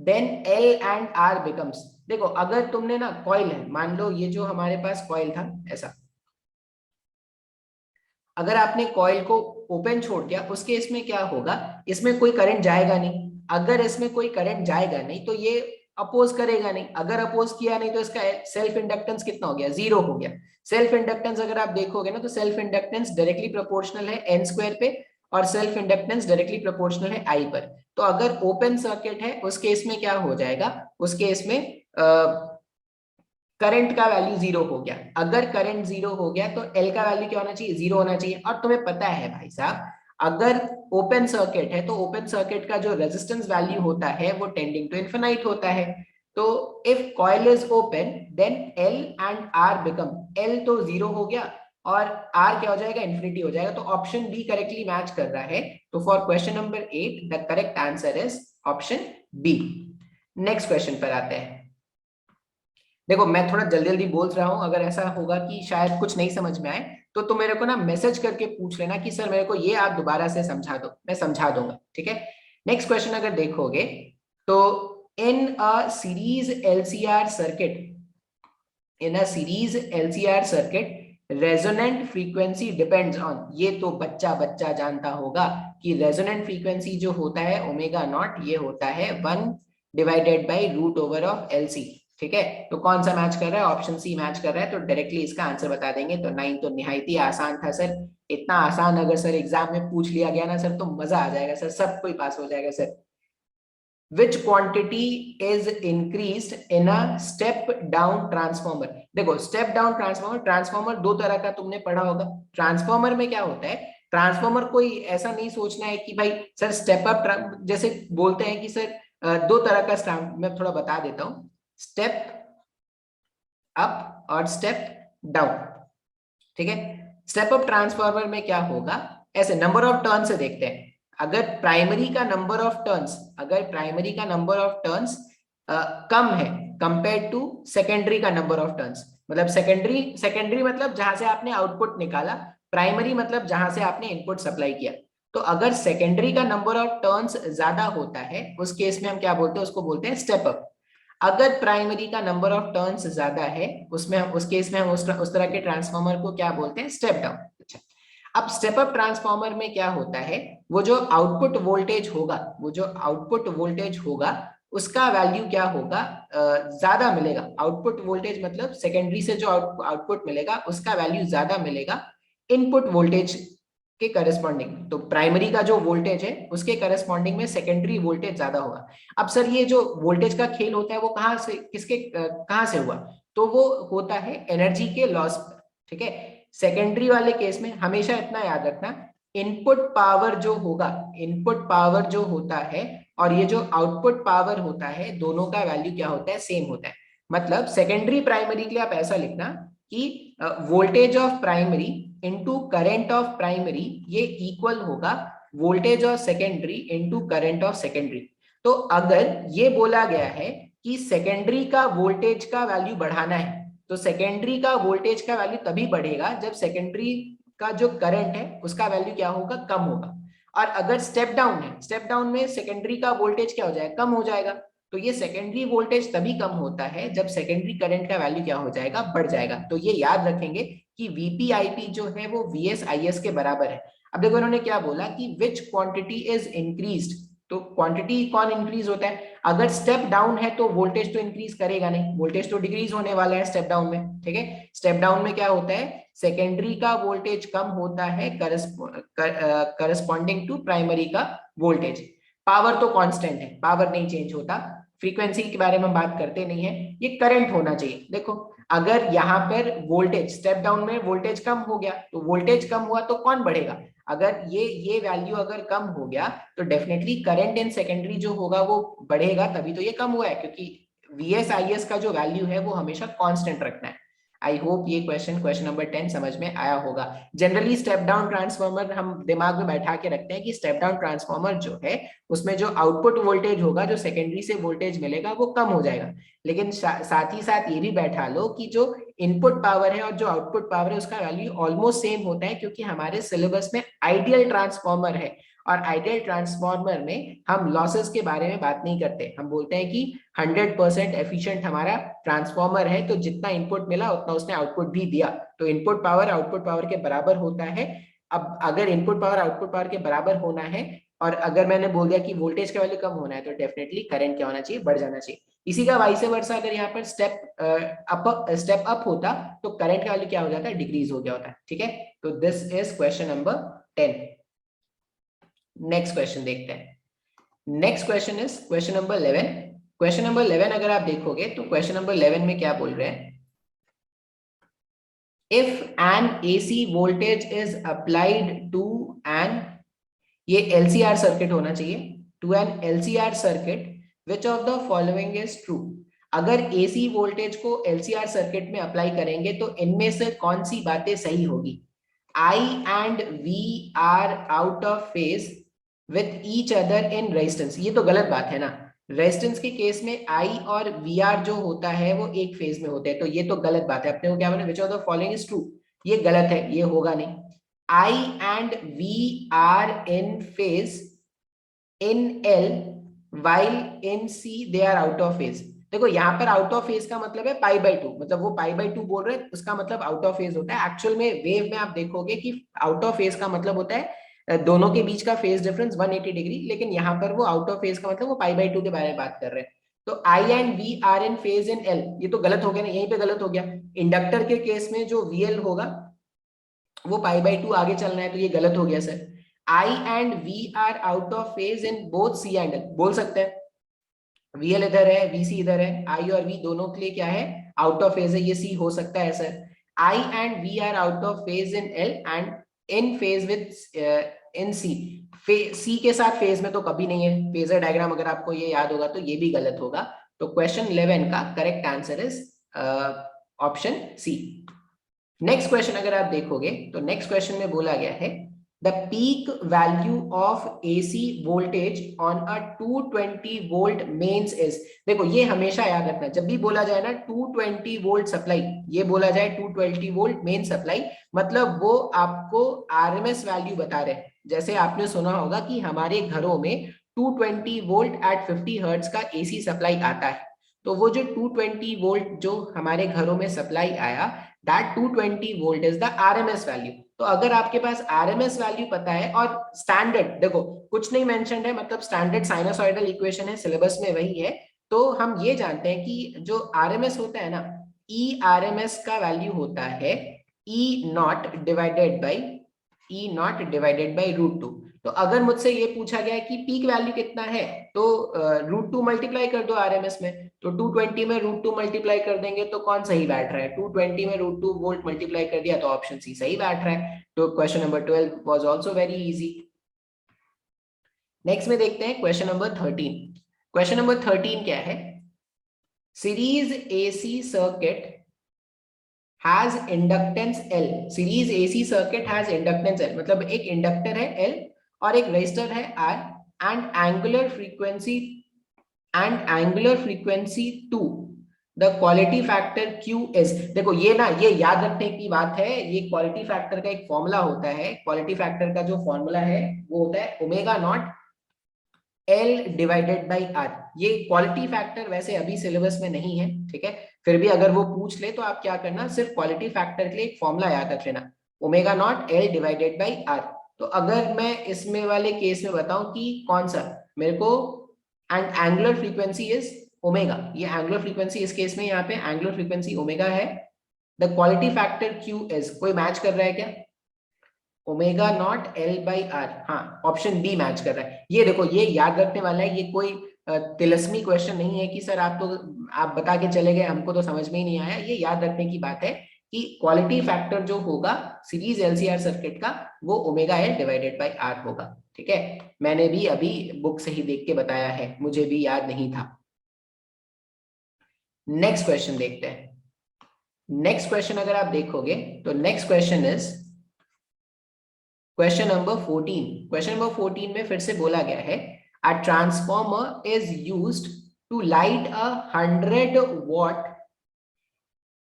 then L and R becomes, देखो अगर तुमने ना कॉइल है, मान लो ये जो हमारे पास कॉइल था ऐसा, अगर आपने कॉइल को ओपन छोड़ दिया, उस केस में क्या होगा, इसमें कोई करंट जाएगा नहीं। अगर इसमें कोई करंट जाएगा नहीं तो ये अपोज करेगा नहीं, अगर अपोज किया नहीं तो इसका सेल्फ इंडक्टेंस कितना हो गया, 0 हो गया। सेल्फ इंडक्टेंस अगर आप देखोगे ना, तो सेल्फ इंडक्टेंस डायरेक्टली प्रोपोर्शनल है एन स्क्वायर पे, और सेल्फ इंडक्टेंस डायरेक्टली प्रोपोर्शनल है आई पर। तो अगर ओपन सर्किट है उस केस में क्या हो जाएगा, उस केस में करंट का वैल्यू 0 हो गया। अगर करंट 0 हो गया तो एल का वैल्यू क्या होना चाहिए, 0 होना चाहिए। और तुम्हें पता है भाई साहब, अगर ओपन सर्किट है तो ओपन सर्किट का जो रेजिस्टेंस वैल्यू होता है वो टेंडिंग टू इन्फिनाइट होता है। तो if coil is open then L and R become, L तो 0 हो गया और आर क्या हो जाएगा, इन्फिनिटी हो जाएगा। तो ऑप्शन बी करेक्टली मैच कर रहा है। तो for question number 8 the correct answer is option B. Next question पर आते हैं। देखो मैं थोड़ा जल्दी जल्दी बोल रहा हूं, अगर ऐसा होगा कि शायद कुछ नहीं समझ में आए तो तुम मेरे को ना मैसेज करके पूछ लेना कि सर मेरे को ये आप दोबारा से समझा दो, मैं समझा दूंगा, ठीक है। नेक्स्ट क्वेश्चन अगर देखोगे तो in a series LCR circuit, in a series LCR circuit resonant frequency depends on, ये तो बच्चा बच्चा जानता होगा कि रेजोनेंट फ्रीक्वेंसी जो होता है ओमेगा नॉट, ये होता है 1/√/LC। ठीक है, तो कौन सा मैच कर रहा है? ऑप्शन सी मैच कर रहा है, तो डायरेक्टली इसका आंसर बता देंगे। तो 9 तो निहायत ही आसान था सर। इतना आसान अगर सर एग्जाम में पूछ लिया गया ना सर, तो मजा आ जाएगा सर, सब कोई पास हो जाएगा sir. Which quantity is increased in a step down transformer? देखो स्टेप डाउन ट्रांसफॉर्मर, ट्रांसफॉर्मर दो तरह का तुमने पढ़ा होगा। ट्रांसफॉर्मर में क्या होता है, ट्रांसफॉर्मर कोई ऐसा नहीं सोचना है कि भाई सर स्टेप अप, जैसे बोलते हैं कि सर दो तरह का, मैं थोड़ा बता देता हूं, स्टेप अप और स्टेप डाउन। ठीक है, स्टेप अप ट्रांसफॉर्मर में क्या होगा, ऐसे नंबर ऑफ टर्न से देखते हैं। अगर प्राइमरी का नंबर ऑफ टर्न्स, अगर प्राइमरी का नंबर ऑफ टर्न्स कम है कंपेयर टू सेकेंडरी का नंबर ऑफ टर्न्स, मतलब सेकेंडरी, सेकेंडरी मतलब जहां से आपने आउटपुट निकाला, प्राइमरी मतलब जहां से आपने इनपुट सप्लाई किया। तो अगर सेकेंडरी का नंबर ऑफ टर्न्स ज्यादा होता है, उस केस में हम क्या बोलते हैं, उसको बोलते हैं स्टेप अप। अगर प्राइमरी का नंबर ऑफ टर्न्स ज्यादा है, उसमें हम, उस केस में हम उस तरह के ट्रांसफॉर्मर को क्या बोलते हैं, स्टेप डाउन। अच्छा, अब स्टेप अप ट्रांसफॉर्मर में क्या होता है, वो जो आउटपुट वोल्टेज होगा, वो जो आउटपुट वोल्टेज होगा उसका वैल्यू क्या होगा, ज्यादा मिलेगा। आउटपुट वोल्टेज मतलब सेकेंडरी से जो आउटपुट मिलेगा उसका वैल्यू ज्यादा मिलेगा इनपुट वोल्टेज के करस्पॉन्डिंग। तो प्राइमरी का जो वोल्टेज है उसके करस्पॉन्डिंग में सेकेंडरी वोल्टेज ज्यादा होगा। अब सर ये जो वोल्टेज का खेल होता है वो कहाँ से, किसके कहाँ से हुआ, तो वो होता है एनर्जी के लॉस पर। ठीक है, सेकेंडरी वाले केस में हमेशा इतना याद रखना, इनपुट पावर जो होगा, इनपुट पावर जो होता है और ये जो आउटपुट पावर होता है, दोनों का वैल्यू क्या होता है, सेम होता है। मतलब सेकेंडरी प्राइमरी के लिए आप ऐसा लिखना कि voltage of primary into current of primary, ये इक्वल होगा voltage of secondary into current of secondary. तो अगर ये बोला गया है कि सेकेंडरी का वोल्टेज का वैल्यू बढ़ाना है, तो सेकेंडरी का वोल्टेज का वैल्यू तभी बढ़ेगा जब सेकेंडरी का जो करंट है उसका वैल्यू क्या होगा, कम होगा। और अगर स्टेप डाउन है, स्टेप डाउन में सेकेंडरी का वोल्टेज क्या हो जाएगा, कम हो जाएगा। तो ये सेकेंडरी वोल्टेज तभी कम होता है जब सेकेंडरी करंट का वैल्यू क्या हो जाएगा, बढ़ जाएगा। तो ये याद रखेंगे कि वीपीआईपी जो है वो वीएसआईएस के बराबर है। अब देखो इन्होंने क्या बोला कि विच क्वांटिटी इज इंक्रीज्ड, तो क्वांटिटी कौन इंक्रीज होता है, अगर स्टेप डाउन है तो वोल्टेज तो इंक्रीज करेगा नहीं, वोल्टेज तो डिक्रीज होने वाला है स्टेप डाउन में। ठीक है, स्टेप डाउन में क्या होता है, सेकेंडरी का वोल्टेज कम होता है करस्पॉन्डिंग टू प्राइमरी का वोल्टेज। पावर तो कांस्टेंट है, पावर नहीं चेंज होता। फ्रीक्वेंसी के बारे में बात करते नहीं है, ये करंट होना चाहिए। देखो अगर यहाँ पर वोल्टेज स्टेप डाउन में वोल्टेज कम हो गया, तो वोल्टेज कम हुआ तो कौन बढ़ेगा, अगर ये वैल्यू अगर कम हो गया तो डेफिनेटली करंट इन सेकेंडरी जो होगा वो बढ़ेगा, तभी तो ये कम हुआ है, क्योंकि वीएसआईएस का जो वैल्यू है वो हमेशा कांस्टेंट रखना है। आई होप ये क्वेश्चन नंबर 10 समझ में आया होगा। जनरली स्टेप डाउन ट्रांसफॉर्मर हम दिमाग में बैठा के रखते हैं कि स्टेप डाउन ट्रांसफॉर्मर जो है उसमें जो आउटपुट वोल्टेज होगा, जो सेकेंडरी से वोल्टेज मिलेगा वो कम हो जाएगा। लेकिन साथ ही साथ ये भी बैठा लो कि जो इनपुट पावर है और जो आउटपुट पावर है उसका वैल्यू ऑलमोस्ट सेम होता है, क्योंकि हमारे सिलेबस में आइडियल ट्रांसफॉर्मर है। और आइडियल ट्रांसफॉर्मर में हम लॉसेस के बारे में बात नहीं करते, हम बोलते हैं कि 100% एफिशिएंट हमारा ट्रांसफॉर्मर है, तो जितना इनपुट मिला उतना उसने आउटपुट भी दिया, तो इनपुट पावर आउटपुट पावर के बराबर होता है। अब अगर इनपुट पावर आउटपुट पावर के बराबर होना है और अगर मैंने बोल दिया कि वोल्टेज का वैल्यू कम होना है, तो डेफिनेटली करंट क्या होना चाहिए, बढ़ जाना चाहिए। इसी का वाइस वर्सा, अगर यहाँ पर स्टेप अप होता तो करंट का वैल्यू क्या हो जाता है, डिक्रीज हो गया होता है। ठीक है, तो this is question number 10। Next question देखते हैं। Next question is question number 11। Question number 11 अगर आप देखोगे तो क्वेश्चन नंबर 11 में क्या बोल रहे हैं, if an AC voltage is applied to an, ये एलसीआर सर्किट होना चाहिए, to an LCR circuit, which of the following is true. अगर एसी वोल्टेज को एलसीआर सर्किट में अप्लाई करेंगे तो इनमें से कौन सी बातें सही होगी, I and V are out of phase with each other in resistance, ये तो गलत बात है ना। रेजिस्टेंस के केस में I और VR जो होता है वो एक फेज में होते हैं, तो ये तो गलत बात है। अपने को क्या बोला, विच of the following is true, ये गलत है, ये होगा नहीं। I and V are in phase in L while in C they are out of phase, देखो यहाँ पर आउट ऑफ फेज का मतलब है π/2, मतलब वो π/2 बोल रहे हैं, उसका मतलब आउट ऑफ फेज होता है। एक्चुअल में वेव में आप देखोगे कि आउट ऑफ फेज का मतलब होता है दोनों के बीच का फेज डिफरेंस 180 डिग्री, लेकिन यहाँ पर वो आउट ऑफ फेज का मतलब वो π/2 के बारे में बात कर रहे हैं। तो I and V are in phase in L, ये तो गलत हो गया ना, यहीं पे गलत हो गया। इंडक्टर के केस में जो VL होगा वो π/2 आगे चलना है, तो ये गलत हो गया sir. I and V are out of phase in both C and L, बोल सकते हैं। VL इधर है, VC इधर है, आई और वी दोनों के लिए क्या है, आउट ऑफ फेज है, ये सी हो सकता है sir. I and V are out of phase in L and in phase with in C. C के साथ फेज में तो कभी नहीं है, फेजर डायग्राम अगर आपको ये याद होगा तो ये भी गलत होगा। तो क्वेश्चन 11 का correct answer is option C. Next question अगर आप देखोगे तो नेक्स्ट क्वेश्चन में बोला गया है the peak value of AC voltage on a 220 volt mains is. देखो ये हमेशा याद रखना, जब भी बोला जाए ना 220 वोल्ट सप्लाई, ये बोला जाए 220 वोल्ट मेन सप्लाई, मतलब वो आपको आरएमएस वैल्यू बता रहे हैं। जैसे आपने सुना होगा कि हमारे घरों में 220 वोल्ट एट 50 हर्ट्ज का एसी सप्लाई आता है, तो वो जो 220 वोल्ट जो हमारे घरों में सप्लाई आया, that 220 volt is the RMS value. तो अगर आपके पास आरएमएस वैल्यू पता है और स्टैंडर्ड, देखो कुछ नहीं मेंशन्ड है, मतलब स्टैंडर्ड साइनसॉइडल इक्वेशन है, सिलेबस में वही है, तो हम ये जानते हैं कि जो आरएमएस होता है ना, ई आरएमएस का वैल्यू होता है ई नॉट डिवाइडेड बाई √2। तो अगर मुझसे ये पूछा गया है कि पीक वैल्यू कितना है, तो √2 मल्टीप्लाई कर दो आरएमएस में, तो 220 में √2 मल्टीप्लाई कर देंगे तो कौन सही बैठ रहा है, 220 में √2 वोल्ट मल्टीप्लाई कर दिया तो ऑप्शन सी सही बैठ रहा है। तो question number 12 was also very easy. Next में देखते हैं क्वेश्चन नंबर 13। क्वेश्चन नंबर 13 क्या है, series AC circuit has inductance L, series AC circuit has inductance L, मतलब एक इंडक्टर है L और एक रेजिस्टर है R, and angular frequency 2, the quality factor Q is। देखो ये ना, ये याद रखने की बात है, ये क्वालिटी फैक्टर का एक फॉर्मूला होता है। क्वालिटी फैक्टर का जो फॉर्मूला है वो होता है omega naught L divided by R। ये क्वालिटी फैक्टर वैसे अभी सिलेबस में नहीं है, ठीक है, फिर भी अगर वो पूछ ले तो आप क्या करना, सिर्फ क्वालिटी फैक्टर के लिए एक फॉर्मूला याद रख लेना, omega naught L divided by R। तो अगर मैं इसमें वाले केस में बताऊं कि कौन सा मेरे को, and angular frequency is omega, ये एंगुलर फ्रीक्वेंसी इस केस में यहाँ पे एंगुलर फ्रीक्वेंसी ओमेगा है, the quality factor Q is, कोई मैच कर रहा है क्या, ओमेगा नॉट L/R। हाँ, ऑप्शन बी मैच कर रहा है। ये देखो ये याद रखने वाला है, ये कोई तिलस्मी क्वेश्चन नहीं है कि सर आप बता के चले गए, हमको तो समझ में ही नहीं आया। ये याद रखने की बात है कि क्वालिटी फैक्टर जो होगा सीरीज LCR सर्किट का, वो omega L divided by R होगा, ठीक है। मैंने भी अभी बुक से ही देख के बताया है, मुझे भी याद नहीं था। नेक्स्ट क्वेश्चन देखते हैं। नेक्स्ट क्वेश्चन अगर आप देखोगे तो next question is question number 14। Question number 14 में फिर से बोला गया है a transformer is used to light a 100 watt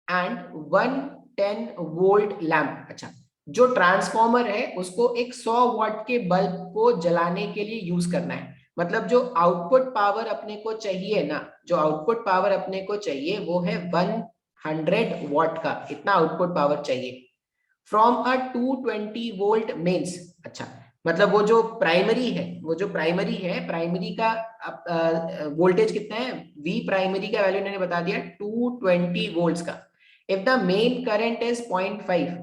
and 110 volt lamp. अच्छा, जो ट्रांसफॉर्मर है उसको एक 100 वॉट के बल्ब को जलाने के लिए यूज करना है, मतलब जो आउटपुट पावर अपने को चाहिए ना, जो आउटपुट पावर अपने को चाहिए वो है 100 वॉट का, इतना आउटपुट पावर चाहिए फ्रॉम अ 220 वोल्ट मेंस। अच्छा, मतलब वो जो प्राइमरी है, प्राइमरी का वोल्टेज कितना है, वी प्राइमरी का वैल्यू मैंने बता दिया 220 वोल्ट्स का। If the main current is 0.5,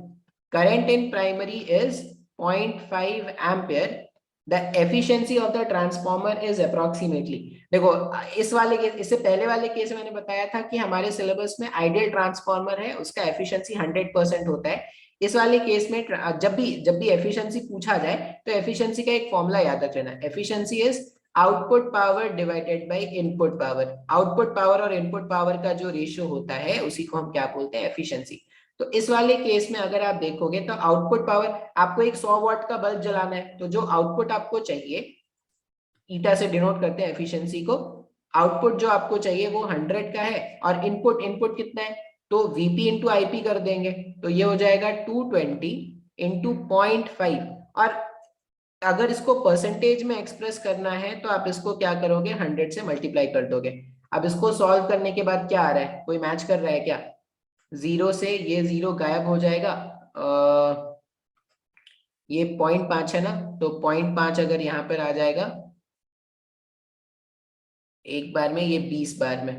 current in primary is 0.5 ampere, the efficiency of the transformer is approximately. देखो इस वाले केस, इससे पहले वाले केस में मैंने बताया था कि हमारे सिलेबस में आइडियल ट्रांसफॉर्मर है, उसका एफिशिएंसी 100% होता है। इस वाले केस में जब भी एफिशिएंसी पूछा जाए तो एफिशिएंसी का एक फॉर्मूला याद रख लेना, efficiency is output power divided by input power. Output power और इनपुट पावर का जो रेशियो होता है उसी को हम क्या बोलते हैं, एफिशिएंसी। तो इस वाले केस में अगर आप देखोगे तो आउटपुट पावर, आपको एक 100 वॉट का बल्ब जलाना है, तो जो आउटपुट आपको चाहिए, ईटा से डिनोट करते हैं एफिशिएंसी को, आउटपुट जो आपको चाहिए वो 100 का है, और इनपुट कितना है, तो Vp इंटू IP कर देंगे, तो ये हो जाएगा 220 इंटू 0.5। और अगर इसको परसेंटेज में एक्सप्रेस करना है तो आप इसको क्या करोगे, 100 से मल्टीप्लाई कर दोगे। अब इसको सॉल्व करने के बाद क्या आ रहा है, कोई मैच कर रहा है क्या? 0 से ये 0 गायब हो जाएगा, ये 0.5 है ना, तो 0.5 अगर यहाँ पर आ जाएगा एक बार में, ये 20 बार में,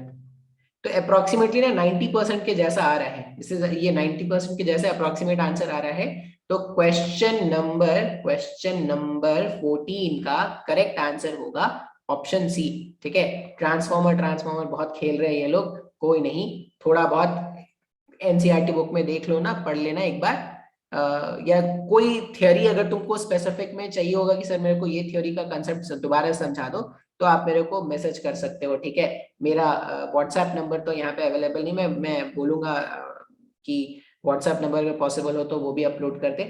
तो अप्रोक्सीमेटली ना 90% के जैसा आ रहा है, इससे ये 90% के जैसे अप्रोक्सीमेट आंसर आ रहा है। तो क्वेश्चन नंबर 14 का करेक्ट आंसर होगा ऑप्शन सी। ठीक है, ट्रांसफॉर्मर ट्रांसफॉर्मर बहुत खेल रहे हैं ये लोग, कोई नहीं, थोड़ा बहुत एनसीईआरटी बुक में देख लो ना, पढ़ लेना एक बार, या कोई थ्योरी अगर तुमको स्पेसिफिक में चाहिए होगा कि सर मेरे को ये थ्योरी का कंसेप्ट दोबारा समझा दो, तो आप मेरे को मैसेज कर सकते हो। ठीक है, मेरा व्हाट्सएप नंबर तो यहाँ पे अवेलेबल नहीं, मैं बोलूंगा कि व्हाट्सएप नंबर अगर पॉसिबल हो तो वो भी अपलोड कर दे।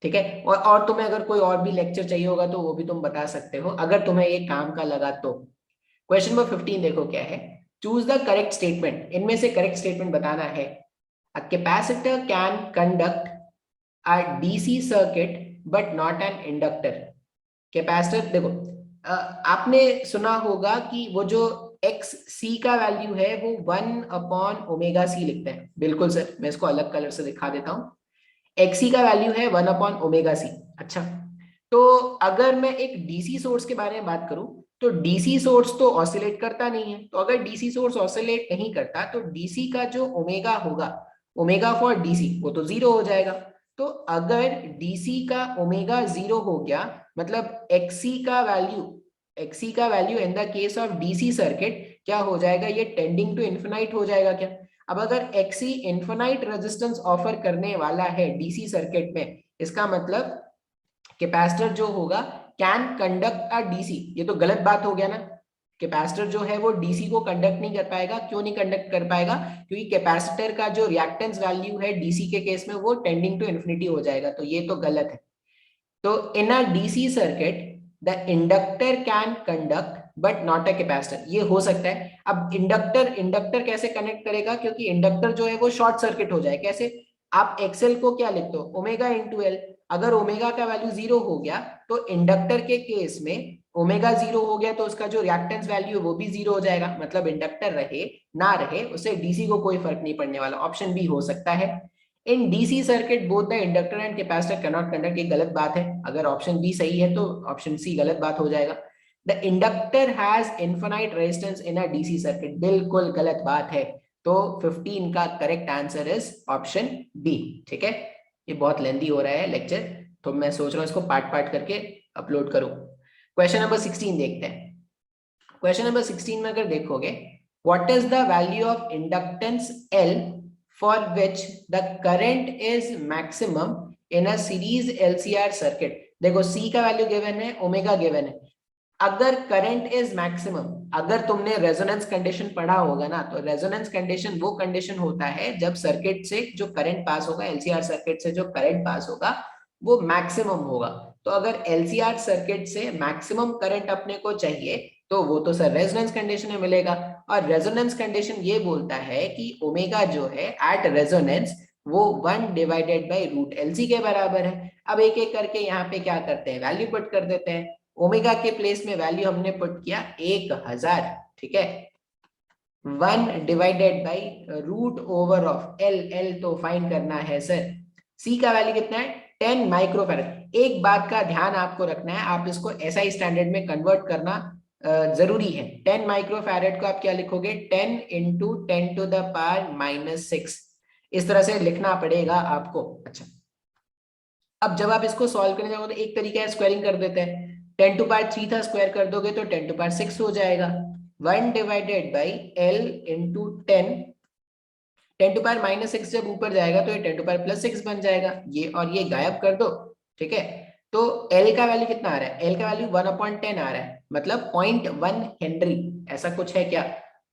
ठीक है, और तुम्हें अगर कोई और भी लेक्चर चाहिए होगा तो वो भी तुम बता सकते हो, अगर तुम्हें ये काम का लगा तो। क्वेश्चन नंबर 15 देखो क्या है, चूज द करेक्ट स्टेटमेंट, इनमें से करेक्ट स्टेटमेंट बताना है। A capacitor can conduct a DC circuit but not an inductor. Capacitor देखो, आपने सुना होगा कि वो जो एक्स सी का वैल्यू है वो 1/ओमेगा सी लिखते हैं, बिल्कुल सर, मैं इसको अलग कलर से दिखा देता हूँ। एक्सी का वैल्यू है 1/ओमेगा सी। अच्छा, तो अगर मैं एक डीसी सोर्स के बारे में बात करूं, तो डीसी सोर्स तो ऑसिलेट करता नहीं है, तो अगर डीसी सोर्स ऑसिलेट नहीं करता तो डीसी का जो ओमेगा होगा, ओमेगा फॉर डीसी, वो तो 0 हो जाएगा। तो अगर डीसी का ओमेगा 0 हो गया, मतलब एक्सी का value in the case of DC circuit क्या हो जाएगा, ये टेंडिंग टू इन्फिनाइट हो जाएगा क्या? अब अगर एक्सी इन्फिनाइट रेजिस्टेंस ऑफर करने वाला है डीसी सर्किट में, इसका मतलब कैपेसिटर जो होगा कैन कंडक्ट अ डीसी, ये तो गलत बात हो गया ना। कैपेसिटर जो है वो डीसी को कंडक्ट नहीं कर पाएगा, क्यों नहीं कंडक्ट कर पाएगा? क्योंकि कैपेसिटर का जो रिएक्टेंस वैल्यू है डीसी के केस में वो टेंडिंग टू इन्फिनिटी हो जाएगा, तो ये तो गलत है। तो in a DC circuit the inductor can conduct but not a capacitor, ये हो सकता है। अब इंडक्टर इंडक्टर कैसे कनेक्ट करेगा, क्योंकि इंडक्टर जो है वो शॉर्ट सर्किट हो जाए, कैसे? आप एक्सएल को क्या लिखते हो, ओमेगा इंटू एल। अगर ओमेगा का वैल्यू 0 हो गया तो इंडक्टर के केस में ओमेगा 0 हो गया तो उसका जो रिएक्टेंस वैल्यू है वो भी 0 हो जाएगा, मतलब इंडक्टर रहे ना रहे उससे डीसी को कोई फर्क नहीं पड़ने वाला। ऑप्शन बी हो सकता है। In DC circuit both the inductor and capacitor can not conduct, ये गलत बात है। अगर ऑप्शन बी सही है तो ऑप्शन सी गलत बात हो जाएगा। The inductor has infinite resistance in a DC circuit, बिल्कुल गलत बात है। तो 15 का correct answer is option B. ठीक है, ये बहुत लेंदी हो रहा है लेक्चर, तो मैं सोच रहा हूँ इसको पार्ट पार्ट करके अपलोड करूँ। क्वेश्चन नंबर 16 देखते हैं। क्वेश्चन नंबर 16 में अगर देखोगे, what is the value of inductance L for which the current is maximum in a series LCR circuit. देखो सी का वैल्यू गिवन है, ओमेगा गिवन है। अगर करंट इज मैक्सिमम, अगर तुमने रेजोनेंस कंडीशन पढ़ा होगा ना, तो रेजोनेंस कंडीशन वो कंडीशन होता है जब सर्किट से जो करंट पास होगा, एलसीआर सर्किट से जो करंट पास होगा वो मैक्सिमम होगा। तो अगर एलसीआर सर्किट से मैक्सिमम करंट अपने को चाहिए तो वो तो सर रेजोनेंस कंडीशन में मिलेगा। और रेजोनेंस कंडीशन ये बोलता है कि ओमेगा जो है एट रेजोनेंस वो 1/√LC के बराबर है। अब एक एक करके यहाँ पे क्या करते हैं, वैल्यू पुट कर देते हैं। ओमेगा के प्लेस में वैल्यू हमने पुट किया 1000। ठीक है, 1/√ओवर ऑफ एल, एल तो फाइंड करना है सर। सी का वैल्यू कितना है, 10 माइक्रोफैरड। एक बात का ध्यान आपको रखना है, आप इसको एसआई स्टैंडर्ड में कन्वर्ट करना जरूरी है। 10 माइक्रोफैरड को आप क्या लिखोगे, 10 इंटू 10⁻⁻6, इस तरह से लिखना पड़ेगा आपको। अच्छा, अब जब आप इसको सॉल्व करने जाओगे तो एक तरीका है, स्क्वायरिंग कर देते हैं। 10⁻³ था, स्क्वायर कर दोगे तो 10⁻6 हो जाएगा। 1/L इंटू 10, 10⁻⁻6 जब ऊपर जाएगा तो ये 10⁻+6 बन जाएगा, ये और ये गायब कर दो। ठीक है, तो L का वैल्यू कितना आ रहा है, L का वैल्यू 1/10 आ रहा है, मतलब 0.1 हेनरी, ऐसा कुछ है क्या?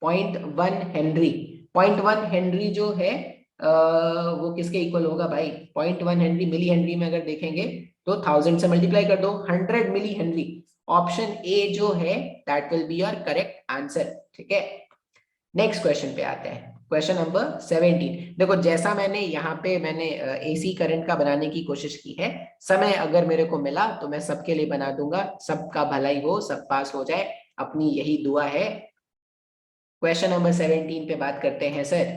0.1 हेनरी। 0.1 हेनरी जो है वो किसके इक्वल होगा भाई? 0.1 हेनरी मिली हेनरी में अगर देखेंगे तो 1000 से मल्टीप्लाई कर दो, 100 मिली हेनरी। ऑप्शन ए जो है that will be your correct answer. ठीक है, नेक्स्ट क्वेश्चन पे आते हैं। क्वेश्चन नंबर 17, देखो जैसा मैंने एसी करंट का बनाने की कोशिश की है, समय अगर मेरे को मिला तो मैं सबके लिए बना दूंगा, सबका भलाई हो, सब पास हो जाए, अपनी यही दुआ है। क्वेश्चन नंबर 17 पे बात करते हैं sir.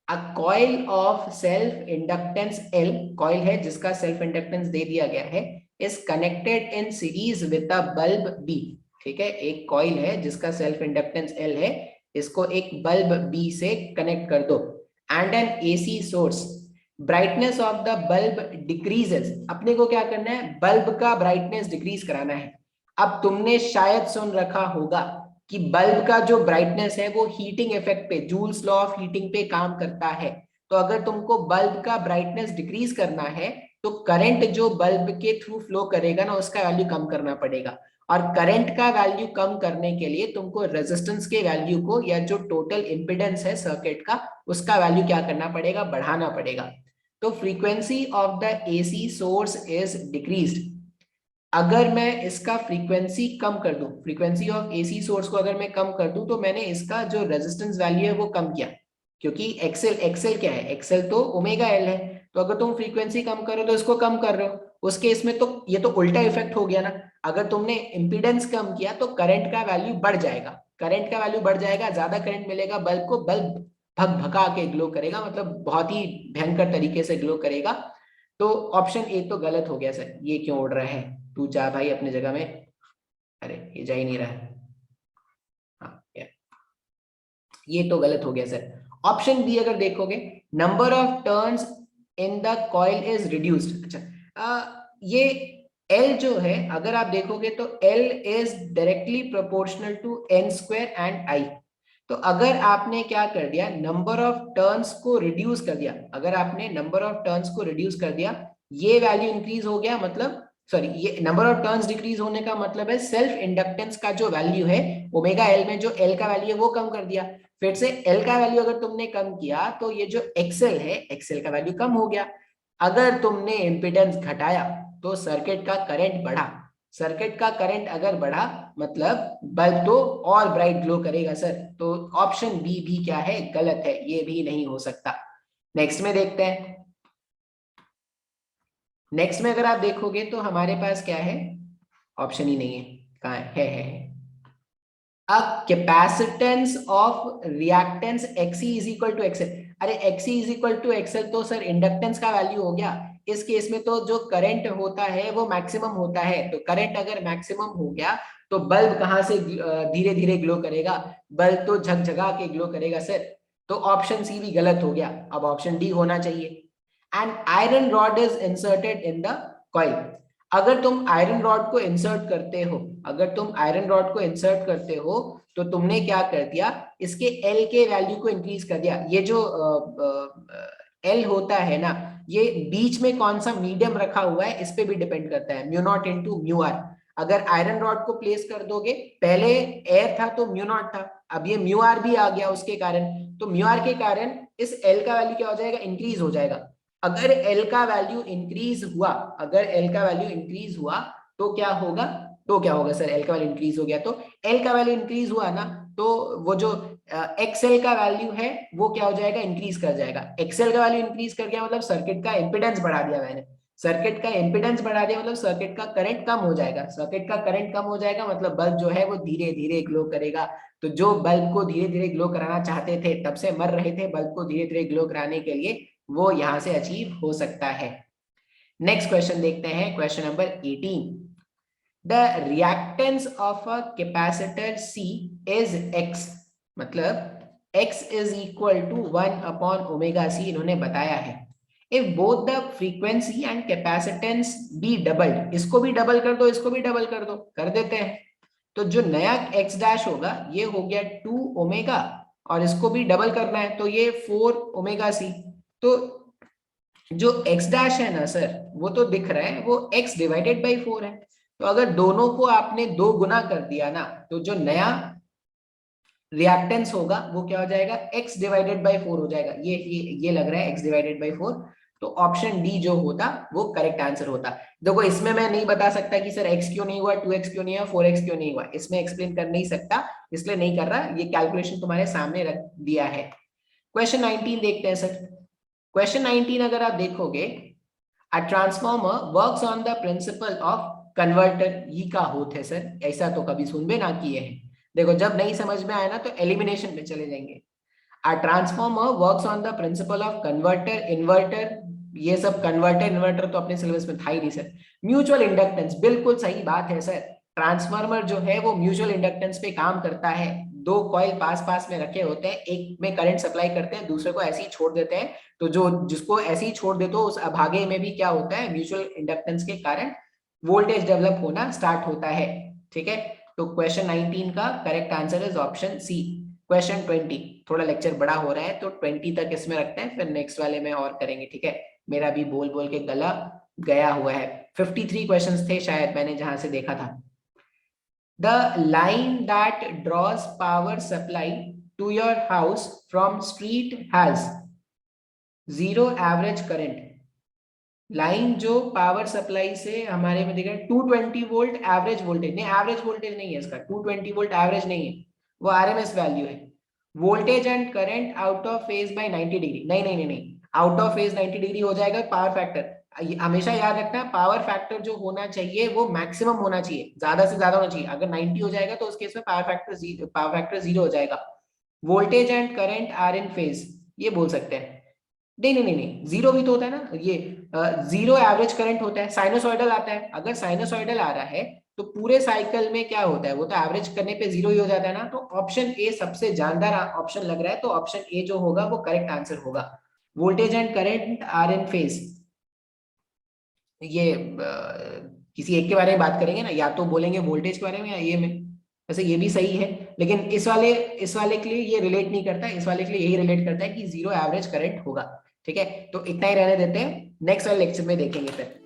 A coil of self inductance L, coil है जिसका सेल्फ इंडक्टेंस दे दिया गया है, is connected in series with a bulb B। ठीक है, एक कॉइल है जिसका सेल्फ इंडक्टेंस L है, इसको एक बल्ब B से कनेक्ट कर दो, and an AC source, brightness of the bulb decreases. अपने को क्या करना है, बल्ब का ब्राइटनेस डिक्रीज कराना है। अब तुमने शायद सुन रखा होगा कि बल्ब का जो ब्राइटनेस है वो हीटिंग इफेक्ट पे, जूल्स लॉ ऑफ हीटिंग पे काम करता है। तो अगर तुमको बल्ब का ब्राइटनेस डिक्रीज करना है तो करंट जो बल्ब के थ्रू फ्लो करेगा ना, उसका वैल्यू कम करना पड़ेगा। और करंट का वैल्यू कम करने के लिए तुमको रेजिस्टेंस के वैल्यू को, या जो टोटल इंपिडेंस है सर्किट का, उसका वैल्यू क्या करना पड़ेगा, बढ़ाना पड़ेगा। तो frequency of the AC source is decreased. अगर मैं इसका फ्रीक्वेंसी कम कर दूं, फ्रीक्वेंसी ऑफ एसी सोर्स को अगर मैं कम कर दूं, तो मैंने इसका जो रेजिस्टेंस वैल्यू है वो कम किया, क्योंकि एक्सएल, एक्सएल क्या है, एक्सएल तो ओमेगा एल है। तो अगर तुम फ्रीक्वेंसी कम करो तो इसको कम कर रहे हो, उस केस में तो ये तो उल्टा इफेक्ट हो गया ना। अगर तुमने इंपीडेंस कम किया तो करंट का वैल्यू बढ़ जाएगा, करंट का वैल्यू बढ़ जाएगा, ज्यादा करंट मिलेगा बल्ब को, बल्ब भग भगा के ग्लो करेगा, मतलब बहुत ही भयंकर तरीके से ग्लो करेगा। तो ऑप्शन ए तो गलत हो गया सर। ये क्यों उड़ रहा है, तू जा भाई अपने जगह में। अरे ये जा ही नहीं रहा है। हाँ, ये तो गलत हो गया सर। ऑप्शन बी अगर देखोगे, number of turns in the coil is reduced. अच्छा, ये L जो है, अगर आप देखोगे तो L is directly proportional to n square and I। तो अगर आपने क्या कर दिया, नंबर ऑफ टर्न्स को रिड्यूस कर दिया, अगर आपने नंबर ऑफ टर्न्स को रिड्यूस कर दिया, ये वैल्यू इंक्रीज हो गया, मतलब सॉरी, ये नंबर ऑफ टर्न्स डिक्रीज होने का मतलब है सेल्फ इंडक्टेंस का जो वैल्यू है ओमेगा एल में, जो एल का वैल्यू है वो कम कर दिया। फिर से एल का वैल्यू अगर तुमने कम किया तो ये जो एक्सएल है, एक्सएल का वैल्यू कम हो गया। अगर तुमने इंपिडेंस घटाया तो सर्किट का करंट बढ़ा, सर्किट का करंट अगर बढ़ा मतलब बल्ब तो और ब्राइट ग्लो करेगा सर। तो ऑप्शन बी भी क्या है, गलत है, ये भी नहीं हो सकता। नेक्स्ट में देखते हैं। नेक्स्ट में अगर आप देखोगे तो हमारे पास क्या है, ऑप्शन ही नहीं है, कहाँ है। A capacitance of reactance XC is equal to XL। अरे XC is equal to XL तो सर इंडक्टेंस का वैल्यू हो गया। इस केस में तो जो करंट होता है वो मैक्सिमम होता है, तो करंट अगर मैक्सिमम हो गया तो बल्ब कहां से धीरे धीरे ग्लो करेगा, बल्ब तो झकझगा के ग्लो करेगा सर। तो ऑप्शन सी भी गलत हो गया, अब ऑप्शन डी होना चाहिए। And iron rod is inserted in the coil. अगर तुम आयरन रॉड को इंसर्ट करते हो, अगर तुम आयरन रॉड को इंसर्ट करते हो तो तुमने क्या कर दिया, इसके एल के वैल्यू को इंक्रीज कर दिया। ये जो एल होता है ना, ये बीच में कौन सा मीडियम रखा हुआ है इस पे भी डिपेंड करता है, mu naught into mu r. अगर आयरन रॉड को प्लेस कर दोगे, पहले एयर था तो म्यू नॉट था, अब ये म्यू आर भी आ गया उसके कारण, तो म्यू आर के कारण इस एल का वैल्यू क्या हो जाएगा, इंक्रीज हो जाएगा। अगर एल का वैल्यू इंक्रीज हुआ, अगर एल का वैल्यू इंक्रीज हुआ तो क्या होगा, तो क्या होगा सर, एल का वैल्यू इंक्रीज हो गया तो एल का वैल्यू इंक्रीज हुआ ना, तो वो जो एक्सएल का वैल्यू है वो क्या हो जाएगा, इंक्रीज कर जाएगा। एक्सएल का वैल्यू इंक्रीज कर गया मतलब सर्किट का इंपिडेंस बढ़ा दिया मैंने, सर्किट का इंपिडेंस बढ़ा दिया मतलब सर्किट का करंट कम हो जाएगा, सर्किट का करंट कम हो जाएगा मतलब बल्ब जो है वो धीरे धीरे ग्लो करेगा। तो जो बल्ब को धीरे धीरे ग्लो कराना चाहते थे, तब से मर रहे थे बल्ब को धीरे धीरे ग्लो कराने के लिए, वो यहां से अचीव हो सकता है। नेक्स्ट क्वेश्चन देखते हैं, question number 18। The reactance of a capacitor C is X, मतलब X इज इक्वल टू 1/ओमेगा C इन्होंने बताया है। If both the frequency and capacitance be doubled, इसको भी डबल कर दो, इसको भी डबल कर दो, कर देते हैं। तो जो नया x डैश होगा ये हो गया 2 ओमेगा, और इसको भी डबल करना है तो ये 4 ओमेगा C। तो जो x डैश है ना सर, वो तो दिख रहा है वो x डिवाइडेड बाई 4 है। तो अगर दोनों को आपने 2 गुना कर दिया ना, तो जो नया रिएक्टेंस होगा वो क्या हो जाएगा, x डिवाइडेड बाई 4 हो जाएगा। ये लग रहा है x डिवाइडेड बाई 4। तो ऑप्शन डी जो होता वो करेक्ट आंसर होता। देखो इसमें मैं नहीं बता सकता कि सर x क्यों नहीं हुआ, 2x क्यों नहीं हुआ, 4x क्यों नहीं हुआ, इसमें एक्सप्लेन कर नहीं सकता, इसलिए नहीं कर रहा। ये कैलकुलेशन तुम्हारे सामने रख दिया है। क्वेश्चन 19 देखते हैं सर। क्वेश्चन 19 अगर आप देखोगे, a transformer works on the principle of converter, E का होत है सर, ऐसा तो कभी सुन भी ना किए हैं। देखो जब नहीं समझ में आया ना तो एलिमिनेशन में चले जाएंगे। A transformer works on the principle of converter, inverter, ये सब कन्वर्टर इन्वर्टर तो अपने सिलेबस में था ही नहीं सर। म्यूचुअल इंडक्टेंस, बिल्कुल सही बात है सर। ट्रांसफार्मर जो है वो म्यूचुअल इंडक्टेंस पे काम करता है। दो कॉइल पास पास में रखे होते हैं, एक में करंट सप्लाई करते हैं, दूसरे को ऐसे ही छोड़ देते हैं। तो जो जिसको ऐसे ही छोड़ देते हो उस अभागे में भी क्या होता है, म्यूचुअल इंडक्टेंस के कारण वोल्टेज डेवलप होना स्टार्ट होता है। ठीक है, तो क्वेश्चन 19 का correct answer is option C. Question 20, थोड़ा लेक्चर बड़ा हो रहा है तो 20 तक इसमें रखते हैं, फिर नेक्स्ट वाले में और करेंगे। ठीक है, मेरा भी बोल बोल के गला गया हुआ है। 53 क्वेश्चंस थे शायद, मैंने जहां से देखा था। The line that draws power supply to your house from street has zero average current. Line जो पावर सप्लाई से हमारे में देखा 220 वोल्ट एवरेज वोल्टेज, नहीं एवरेज वोल्टेज नहीं है इसका, 220 वोल्ट एवरेज नहीं है, वो आरएमएस वैल्यू है। Voltage and current out of phase by 90 degree, नहीं नहीं नहीं नहीं, आउट ऑफ फेज 90 डिग्री हो जाएगा पावर फैक्टर। हमेशा याद रखना, पावर फैक्टर जो होना चाहिए वो मैक्सिमम होना चाहिए, ज्यादा से ज्यादा होना चाहिए। अगर 90 हो जाएगा तो उस केस में पावर फैक्टर जीरो हो जाएगा। Voltage and current are in phase, ये बोल सकते हैं। नहीं नहीं नहीं नहीं, जीरो भी तो होता है ना, ये जीरो एवरेज करंट होता है, साइनोसॉइडल आता है। अगर साइनोसॉइडल आ रहा है तो पूरे साइकिल में क्या होता है, वो तो एवरेज करने पे जीरो ही हो जाता है ना। तो ऑप्शन ए सबसे जानदार ऑप्शन लग रहा है, तो ऑप्शन ए जो होगा वो करेक्ट आंसर होगा। Voltage and current are in phase, ये किसी एक के बारे में बात करेंगे ना, या तो बोलेंगे वोल्टेज के बारे में या ये में। वैसे ये भी सही है, लेकिन इस वाले के लिए ये रिलेट नहीं करता, इस वाले के लिए यही रिलेट करता है कि जीरो एवरेज करंट होगा। ठीक है, तो इतना ही रहने देते हैं, नेक्स्ट वाले लेक्चर में देखेंगे फिर।